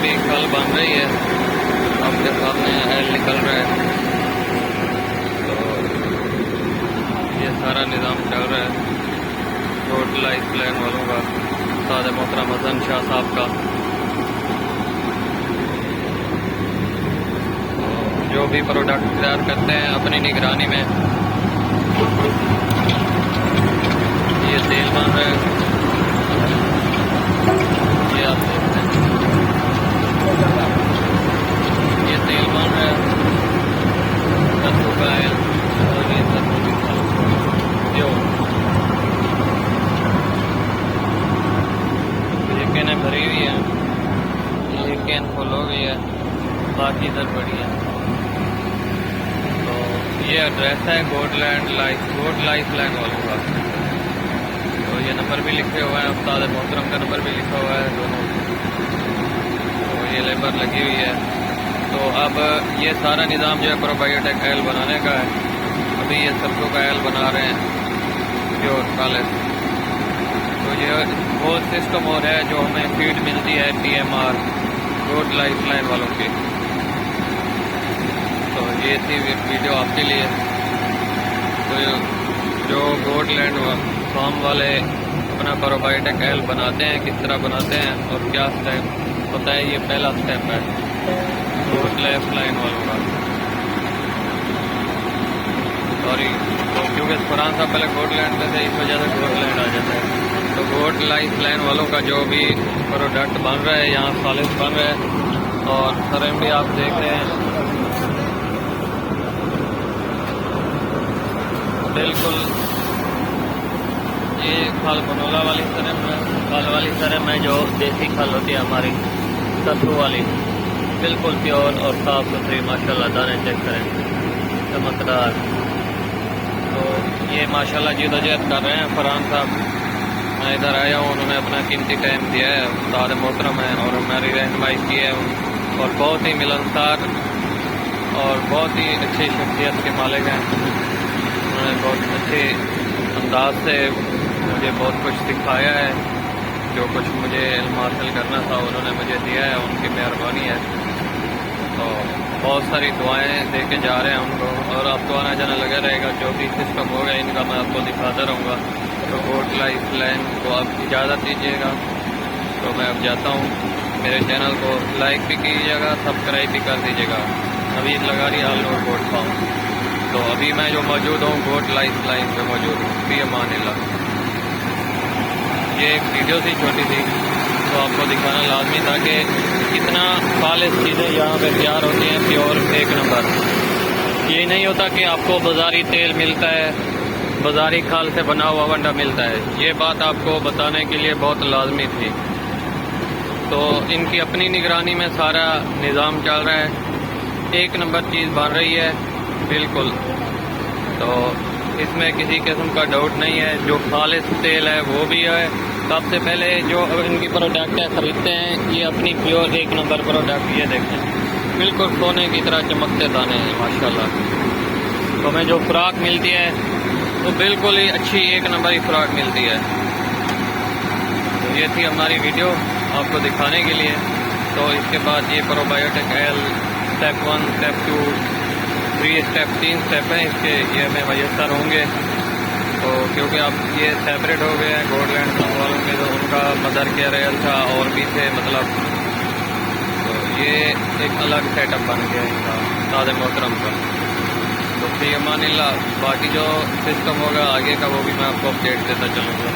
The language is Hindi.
अभी कल बन रही है, आपके सामने एल निकल रहा है। तो ये सारा निज़ाम चल रहा है रोड लाइफ प्लान वालों का, उस्ताद मोहतरम हसन शाह साहब का। जो भी प्रोडक्ट तैयार करते हैं अपनी निगरानी में, ये तेल बन रहा है, ये आप देखते हैं, ये तेल बन रहा है सरसों का है, और ये सरसों की जो ये कैनें भरी हुई है, ये कैन फुल हो गई है, बाकी इधर पड़ी है। तो ये एड्रेस है गोड लाइफ लैंड वालों का। तो ये नंबर भी लिखे हुए हैं, उस्ताद मोहतरम का नंबर भी लिखा हुआ है दोनों। तो ये लेबर लगी हुई है। तो अब ये सारा निज़ाम जो है प्रोबायोटिक ऑयल बनाने का है। अभी ये सरसों का ऑयल बना रहे हैं प्योर खालिद। तो ये वो सिस्टम और है जो हमें फीड मिलती है TMR गोड लाइफ लाइन वालों की। तो ये थी वीडियो आपके लिए। तो जो गोड लैंड फार्म वाले अपना प्रोबायोटिक ऑयल बनाते हैं, किस तरह बनाते हैं और क्या स्टेप होता है, ये पहला स्टेप है गोड लाइफ लाइन वालों का। सॉरी, तो क्योंकि फरहान साहब पहले गोड लैंड में थे, इस वजह से गोड लैंड आ जाता है। तो गोड लाइफ लाइन वालों का जो भी प्रोडक्ट बन रहा है यहाँ खालिद बन रहा है। और सरम भी आप देख रहे हैं, बिल्कुल ये खल बनोला वाली सरम है, खल वाली सरम है जो देसी खल होती है हमारी सरसों वाली, बिल्कुल प्योर और साफ़ सुथरी माशाल्लाह। दाने चेक करें, चमकदार। तो ये माशाल्लाह जद्दोजहद कर रहे हैं फरहान साहब। मैं इधर आया हूँ, उन्होंने अपना कीमती टाइम दिया है, उस्ताद मोहतरम है और हमारी रहनुमाई की है। और बहुत ही मिलनसार और बहुत ही अच्छी शख्सियत के मालिक हैं। उन्होंने बहुत अच्छे अंदाज से मुझे बहुत कुछ सिखाया है। जो कुछ मुझे इल्म हासिल करना था उन्होंने मुझे दिया है, उनकी मेहरबानी है। तो बहुत सारी दुआएं दे के जा रहे हैं उनको, और आपको आना जाना लगा रहेगा। जो भी सिस्टम होगा इनका मैं आपको दिखाता रहूँगा। तो गोड लाइफ लाइन को आप इजाज़त दीजिएगा। तो मैं अब जाता हूँ। मेरे चैनल को लाइक भी कीजिएगा, सब्सक्राइब भी कर दीजिएगा। अभी लगा रही हाल नोट गोड फार्म। तो अभी मैं जो मौजूद हूँ गोड लाइफ लाइन पे मौजूद हूँ। फी अमानिल्लाह। ये एक वीडियो थी छोटी सी, तो आपको दिखाना लाजमी था कि कितना खालिद चीज़ें यहाँ पे तैयार होती हैं, प्योर एक नंबर। ये नहीं होता कि आपको बाज़ारी तेल मिलता है, बाज़ारी खाल से बना हुआ वंडा मिलता है। ये बात आपको बताने के लिए बहुत लाजमी थी। तो इनकी अपनी निगरानी में सारा निज़ाम चल रहा है, एक नंबर चीज़ बन रही है बिल्कुल। तो इसमें किसी किस्म का डाउट नहीं है। जो खालिद तेल है वो भी है। सबसे पहले जो इनकी प्रोडक्ट है ख़रीदते हैं, ये अपनी प्योर एक नंबर प्रोडक्ट, ये देखें बिल्कुल सोने की तरह चमकते दाने हैं माशाल्लाह। तो हमें जो खुराक मिलती है तो बिल्कुल ही अच्छी एक नंबर ही खुराक मिलती है। तो ये थी हमारी वीडियो आपको दिखाने के लिए। तो इसके बाद ये probiotic oil step 1, step 2, 3 step, 3 step हैं इसके, ये हमें मैसर होंगे। तो क्योंकि अब ये सेपरेट हो गए हैं गोड लैंड फार्म वालों के, तो उनका मदर केयर ऑयल था और भी थे मतलब। तो ये एक अलग सेटअप बन गया इनका उस्ताद मोहतरम का। तो फी अमानिल्लाह। बाकी जो सिस्टम होगा आगे का वो भी मैं आपको अपडेट देता चलूँगा।